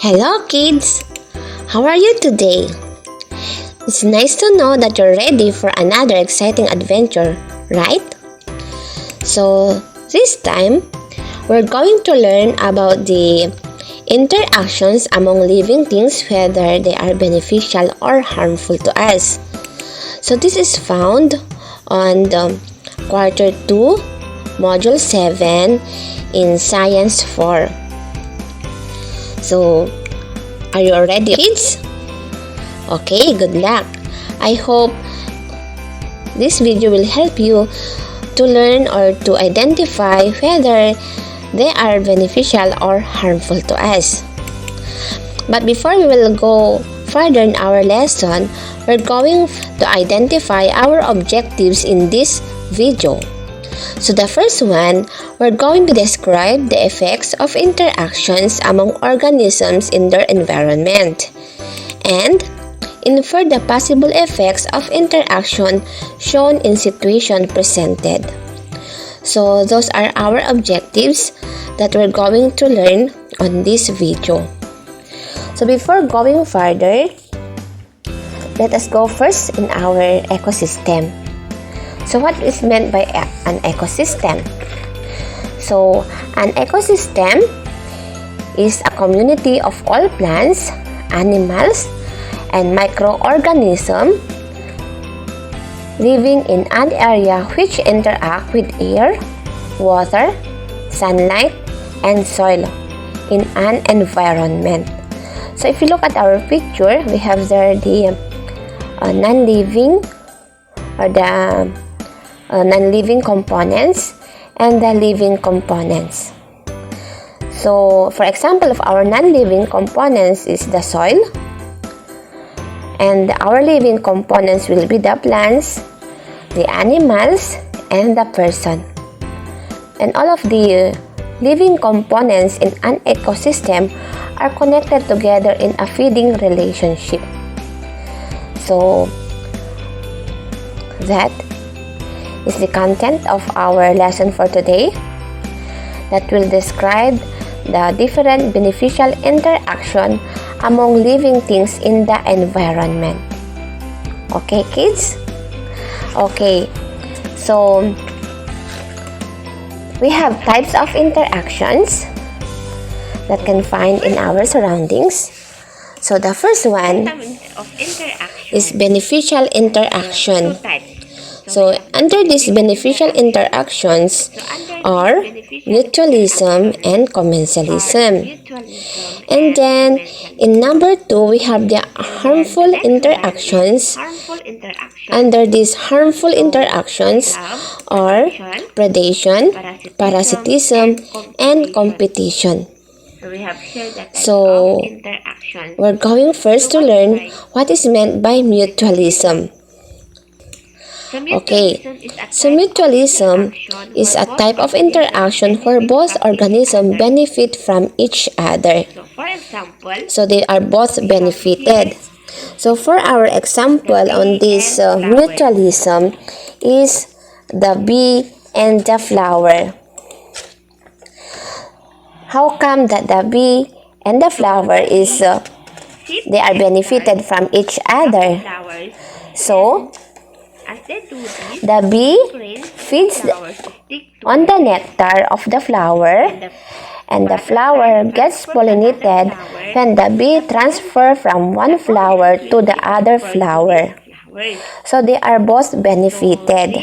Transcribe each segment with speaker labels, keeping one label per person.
Speaker 1: Hello kids! How are you today? It's nice to know that you're ready for another exciting adventure, right? So, this time, we're going to learn about the interactions among living things, whether they are beneficial or harmful to us. So, this is found on the Quarter 2, Module 7 in Science 4. So, are you ready, kids? Okay, good luck. I hope this video will help you to learn or to identify whether they are beneficial or harmful to us. But before we will go further in our lesson, we're going to identify our objectives in this video. So the first one, we're going to describe the effects of interactions among organisms in their environment and infer the possible effects of interaction shown in situation presented. So those are our objectives that we're going to learn on this video. So before going further, let us go first in our ecosystem. So what is meant by an ecosystem? So an ecosystem is a community of all plants, animals, and microorganisms living in an area which interact with air, water, sunlight, and soil in an environment. So if you look at our picture, we have there the non-living or the non-living components and the living components. So, for example, of our non-living components is the soil, and our living components will be the plants, the animals, and the person. And all of the living components in an ecosystem are connected together in a feeding relationship. So, that is the content of our lesson for today that will describe the different beneficial interaction among living things in the environment. Okay, kids? Okay, so we have types of interactions that can find in our surroundings. So the first one is beneficial interaction. So, under these beneficial interactions are mutualism and commensalism. And then, in number 2, we have the harmful interactions. Under these harmful interactions are predation, parasitism, and competition. So, we're going first to learn what is meant by mutualism. Okay, so mutualism is a type of interaction where both organisms benefit from each other. So they are both benefited. So for our example on this mutualism is the bee and the flower. How come that the bee and the flower is they are benefited from each other? So the bee feeds on the nectar of the flower, and the flower gets pollinated when the bee transfers from one flower to the other flower. So they are both benefited.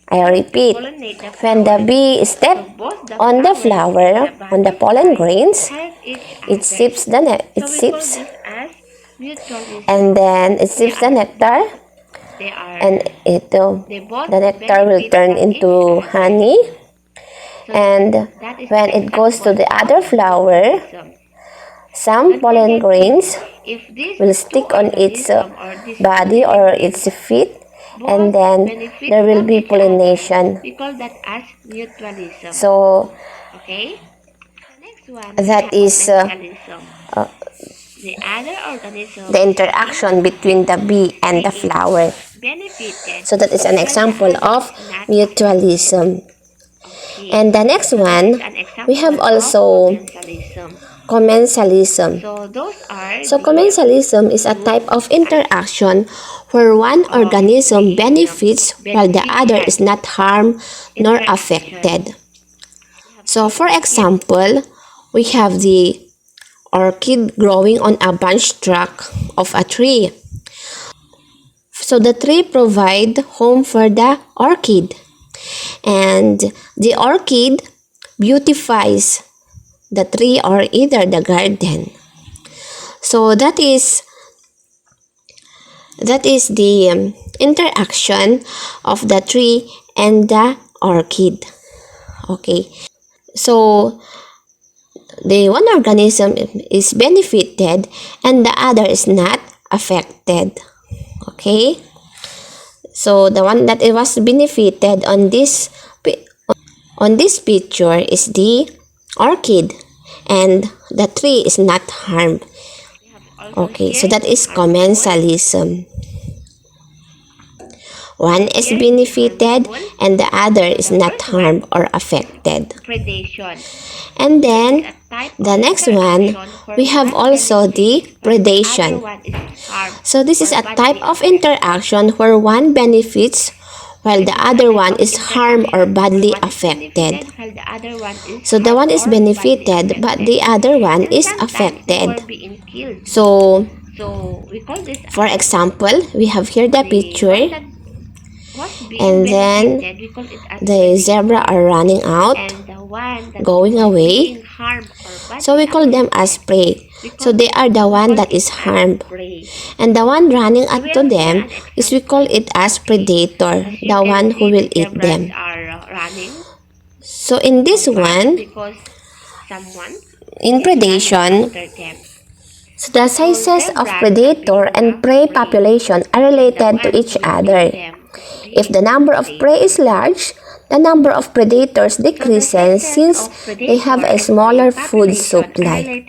Speaker 1: I repeat, when the bee steps on the flower, on the pollen grains, it sips the nectar, and the nectar will turn into honey, and when it goes to the other flower, some pollen grains will stick on its body or its feet, and then there will be pollination. So that is the interaction between the bee and the flower. So that is an example of mutualism. And the next one, we have also commensalism. So commensalism is a type of interaction where one organism benefits while the other is not harmed nor affected. So for example, we have the orchid growing on a branch trunk of a tree. So the tree provides home for the orchid, and the orchid beautifies the tree or either the garden. So that is the interaction of the tree and the orchid. Okay. So the one organism is benefited and the other is not affected. Okay. So the one that was benefited on this picture is the orchid, and the tree is not harmed. Okay, so that is commensalism. One is benefited and the other is not harmed or affected. And then the next one, we have also the predation. So this is a type of interaction where one benefits while the other one is harmed or badly affected. So the one is benefited but the other one is affected. So for example, we have here the picture, and then the zebra are running out, going away. So we call them as prey. So they are the one that is harmed. And the one running up to them is, we call it as predator, the one who will eat them. So in this one, in predation, so the sizes of predator and prey population are related to each other. If the number of prey is large, the number of predators decreases since they have a smaller food supply.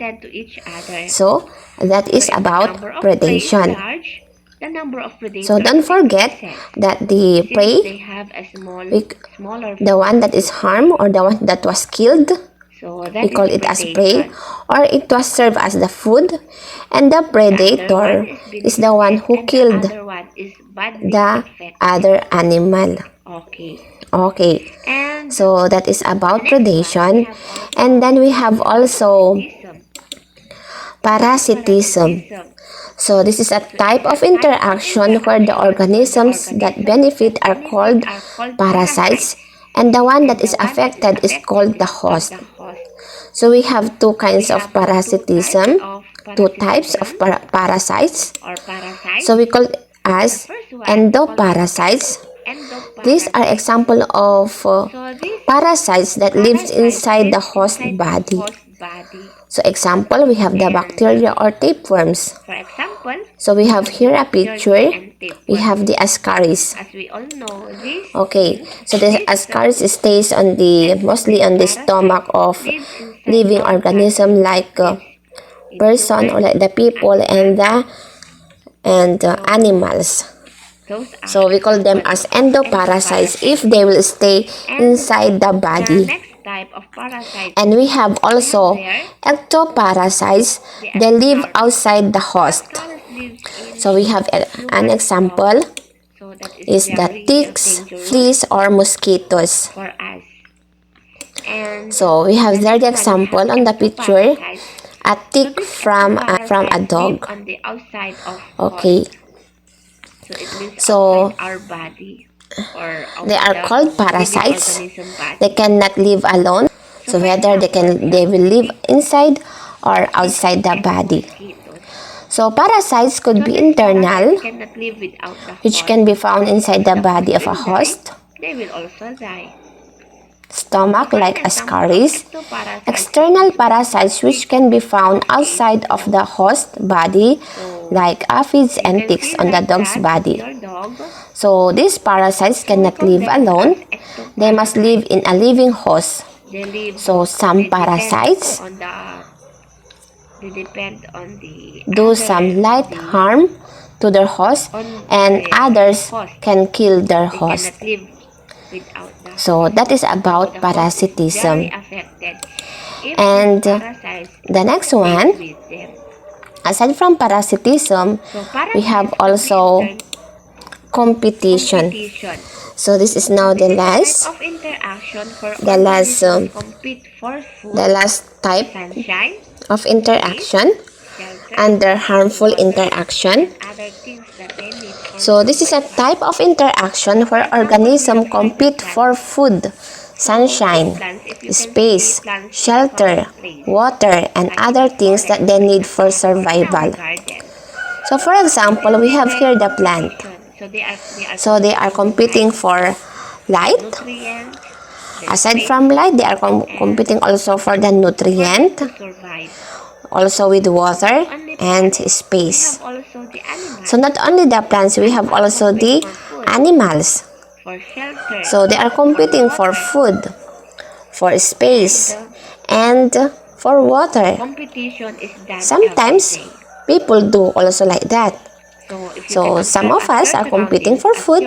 Speaker 1: So that is about predation. So don't forget that the prey, the one that is harmed or the one that was killed, we call it as prey, or it was served as the food, and the predator is the one who killed the other animal. Okay, so that is about predation. And then we have also parasitism. So this is a type of interaction where the organisms that benefit are called parasites, and the one that is affected is called the host. So we have two kinds of parasitism, two types of parasites. So we call as endoparasites. These are examples of parasites that lives inside the host body. So example, we have the bacteria or tapeworms. So we have here a picture. We have the ascaris. Okay, so the ascaris stays on mostly on the stomach of living organism like person or like the people and animals. So we call them as endoparasites if they will stay inside the body. And we have also ectoparasites. They live outside the host. So we have an example is the ticks, fleas, or mosquitoes. So we have there the example on the picture, a tick from a dog. Okay. So they are called parasites. They cannot live alone. So whether they will live inside or outside the body. So parasites could be internal, which can be found inside the body of a host. Stomach like ascaris. External parasites which can be found outside of the host body like aphids and ticks on the dog's body. So these parasites cannot live alone. They must live in a living host. So some parasites do some light harm to their host and others can kill their host. So that is about parasitism. And the next one, aside from parasitism, we have also competition. So this is now the last type of interaction under harmful interaction. So this is a type of interaction where organisms compete for food, sunshine, space, shelter, water, and other things that they need for survival. So for example, we have here the plant. So they are competing for light. Aside from light, they are competing also for the nutrient, also with water and space. So not only the plants, we have also the animals. So they are competing for food, for space, and for water. Sometimes people do also like that. So some of us are competing for food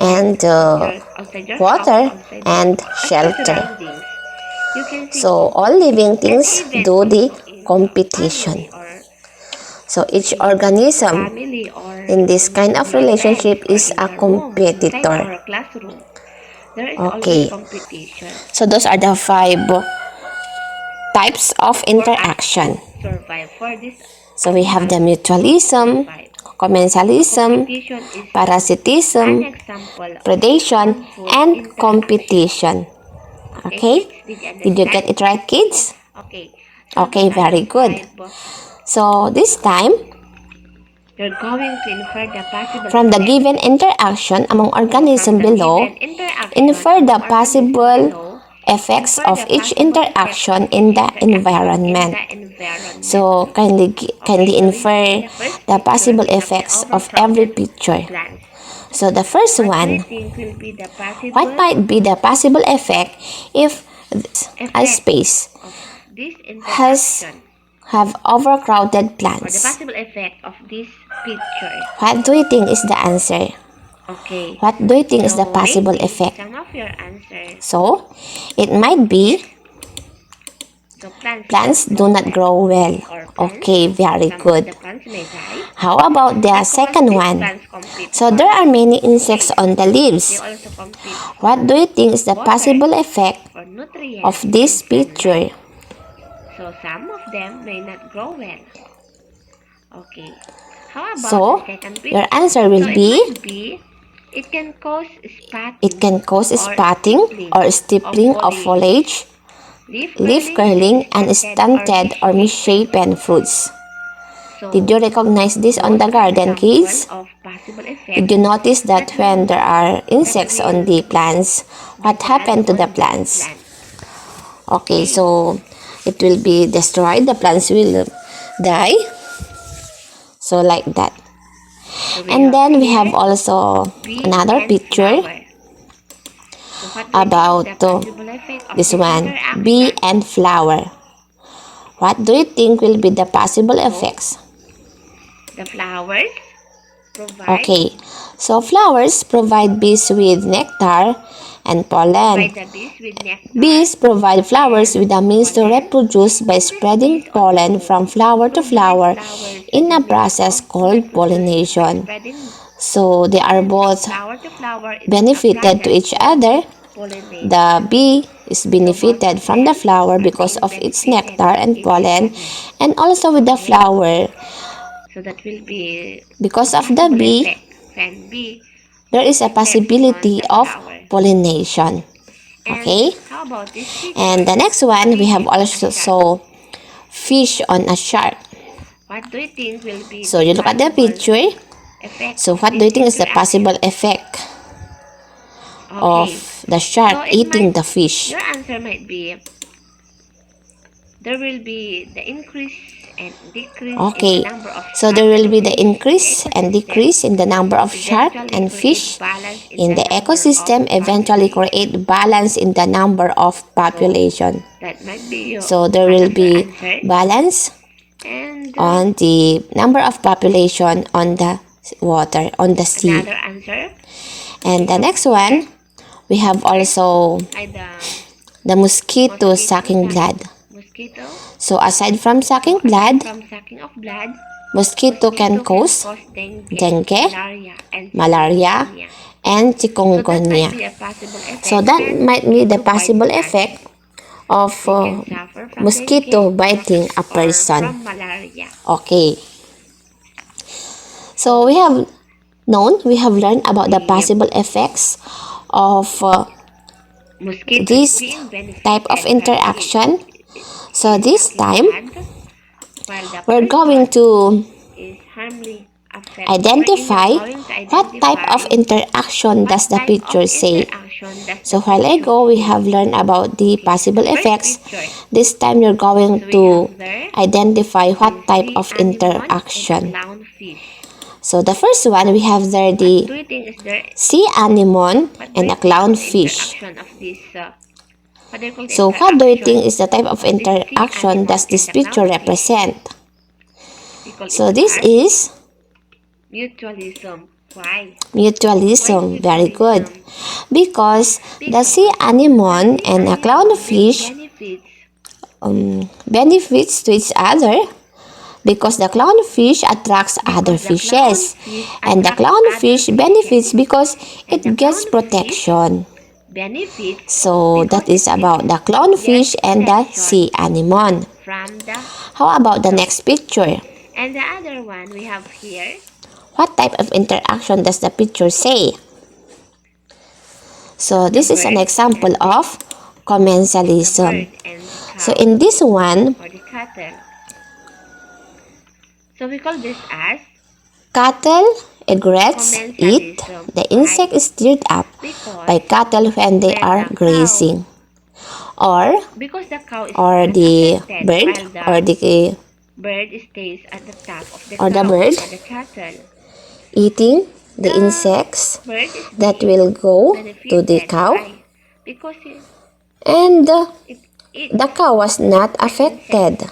Speaker 1: and water and shelter. So all living things do the competition. So each organism in this kind of relationship is a competitor. Okay. So those are the 5 types of interaction. So we have the mutualism, commensalism, parasitism, predation, and competition. Okay? Did you get it right, kids? Okay, very good. So this time, from the given interaction among organisms below, infer the possible effects of each interaction in the environment. So kindly infer the possible effects of every picture. So the first one, what might be the possible effect if a space have overcrowded plants?
Speaker 2: The possible effect of this picture.
Speaker 1: What do you think is the answer?
Speaker 2: Okay.
Speaker 1: What do you think is the possible effect?
Speaker 2: Some of your answers.
Speaker 1: So, it might be plants do not grow well. Okay, very good. How about the second one? So, there are many insects on the leaves. What do you think is the possible effect of this picture?
Speaker 2: So, some of them may not grow well. Okay. How about
Speaker 1: So,
Speaker 2: the second picture?
Speaker 1: your answer will be
Speaker 2: it can cause spotting.
Speaker 1: It can cause spotting or stippling of foliage, leaf curling, and stunted or misshapen fruits. Did you recognize this on the garden, kids? Did you notice that when there are insects on the plants, what happened to the plants? Okay, so it will be destroyed. The plants will die. So like that. And then we have also another picture about this one, bee and flower. What do you think will be the possible effects?
Speaker 2: The flowers provide.
Speaker 1: Okay, so flowers provide bees with nectar and pollen. Bees provide flowers with a means to reproduce by spreading pollen from flower to flower in a process called pollination. So they are both benefited to each other. The bee is benefited from the flower because of its nectar and pollen, and also with the flower.
Speaker 2: So that will be
Speaker 1: because of the bee, there is a possibility of pollination. Okay? And the next one, we have also fish on a shark.
Speaker 2: What do you think will be?
Speaker 1: So you look at the picture. So what do you think is the possible effect of the shark eating the fish?
Speaker 2: Your answer might be there will be the increase and decrease in the number of
Speaker 1: so there will be the increase and decrease in the number of shark and fish in the ecosystem, eventually create balance in the number of population. So there will be balance on the number of population on the water, on the sea. And the next one, we have also The mosquito sucking blood.
Speaker 2: Mosquito.
Speaker 1: So aside from sucking blood,
Speaker 2: From sucking of blood,
Speaker 1: mosquito can cause dengue, malaria, and chikungunya. So that might be the possible effect of mosquito biting a person. Okay. So we have learned about the possible effects of this type of interaction. So this time, we're going to identify what type of interaction does the picture say. So while ago, we have learned about the possible effects. This time, you're going to identify what type of interaction. So the first one, we have there the sea anemone and a clownfish. So what do you think is the type of interaction does this picture represent? So this is
Speaker 2: mutualism. Why?
Speaker 1: Mutualism. Very good. Because the sea anemone and a clownfish benefits to each other, because the clownfish attracts other fishes, and the clownfish benefits because it gets protection. So that is about the clownfish and the sea anemone. How about the next picture?
Speaker 2: And the other one we have here.
Speaker 1: What type of interaction does the picture say? So this is an example of commensalism. So in this one,
Speaker 2: so we call this as
Speaker 1: cattle, egrets, eat. The insect is stirred up by cattle when they are grazing. Or
Speaker 2: the cow is
Speaker 1: the bird, or the
Speaker 2: bird stays at the top of the
Speaker 1: or the bird eating the insects that will go to the cow, and the cow was not affected.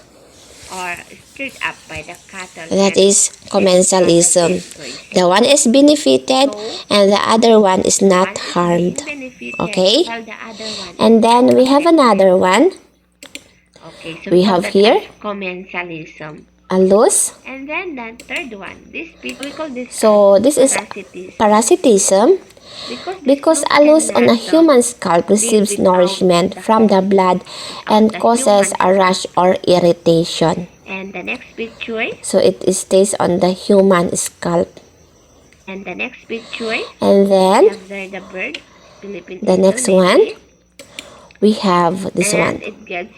Speaker 2: Or stirred up by the cattle.
Speaker 1: That is commensalism. The one is benefited and the other one is not harmed. Okay? And then we have another one.
Speaker 2: Okay, so
Speaker 1: we have here
Speaker 2: commensalism.
Speaker 1: A loose.
Speaker 2: And then the third one, we call this.
Speaker 1: So this is parasitism. Because a loose on a human scalp receives nourishment from the blood and causes a rash or irritation.
Speaker 2: And the next picture.
Speaker 1: So it stays on the human scalp.
Speaker 2: And the next picture.
Speaker 1: And then
Speaker 2: the bird.
Speaker 1: The next one, we have this one.
Speaker 2: It gets.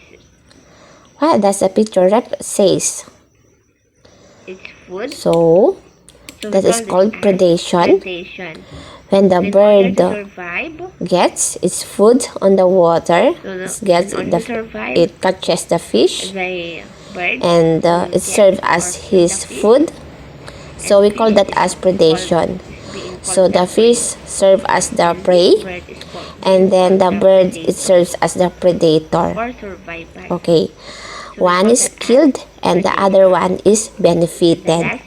Speaker 1: What does the picture says?
Speaker 2: It's food.
Speaker 1: So that is called predation. When the bird gets its food on the water, it catches the fish, and it serves as his food. So we call that as predation. So the fish serves as the prey, and then the bird, it serves as the predator. Okay, one is killed and the other one is benefited.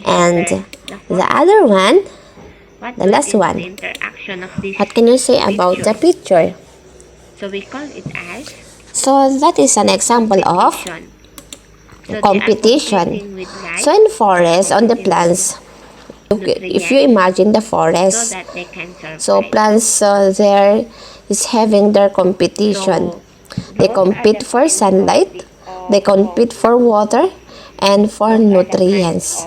Speaker 1: And the other one, the last one, what can you say about the picture?
Speaker 2: So we call it as.
Speaker 1: So that is an example of competition. So in forest, on the plants, if you imagine the forest, so plants there is having their competition. They compete for sunlight, they compete for water, and for nutrients.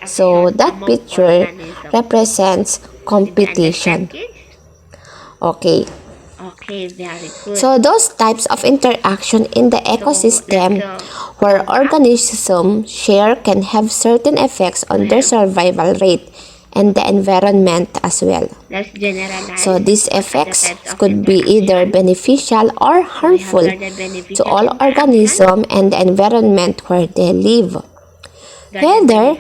Speaker 1: So that picture represents competition. Okay.
Speaker 2: Okay, very good.
Speaker 1: So those types of interaction in the ecosystem where organisms share can have certain effects on their survival rate and the environment as well.
Speaker 2: Let's generalize.
Speaker 1: So these effects could be either beneficial or harmful to all organisms and the environment where they live. Whether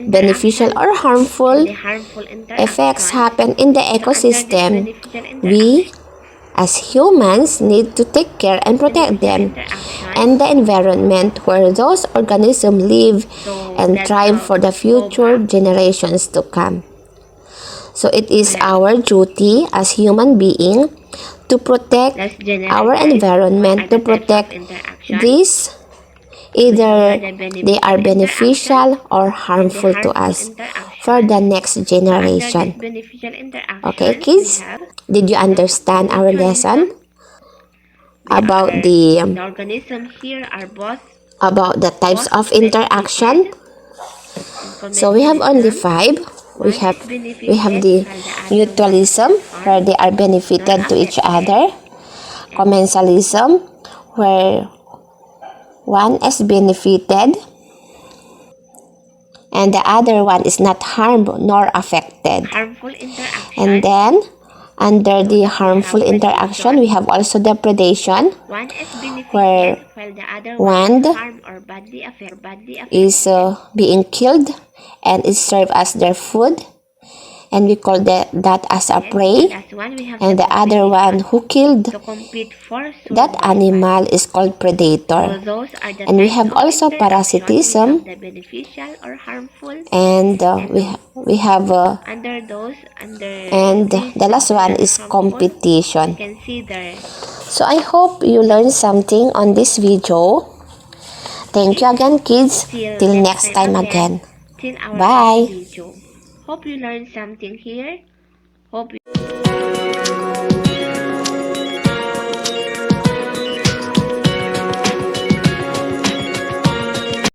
Speaker 1: beneficial or harmful effects happen in the ecosystem, we as humans need to take care and protect them and the environment where those organisms live and thrive for the future generations to come. So it is our duty as human beings to protect
Speaker 2: Let's
Speaker 1: our
Speaker 2: generalize.
Speaker 1: environment, to protect these. Either they are beneficial or harmful to us for the next generation. Okay, kids? Did you understand our lesson about the
Speaker 2: organisms here are both
Speaker 1: types of interaction? So we have only 5. We have the mutualism, where they are benefited to each other. Commensalism, where one is benefited and the other one is not harmed nor affected.
Speaker 2: Harmful interaction.
Speaker 1: And then, under the harmful interaction, we have also the predation,
Speaker 2: One is benefited
Speaker 1: where
Speaker 2: while the other
Speaker 1: one
Speaker 2: is harmed or badly affected.
Speaker 1: is being killed and is served as their food. And we call that as a prey. And the other one who killed that animal is called predator. And we have also parasitism. And we have and the last one is competition. So I hope you learned something on this video. Thank you again, kids. Till next time again. Bye.
Speaker 2: Hope you learned something here. Hope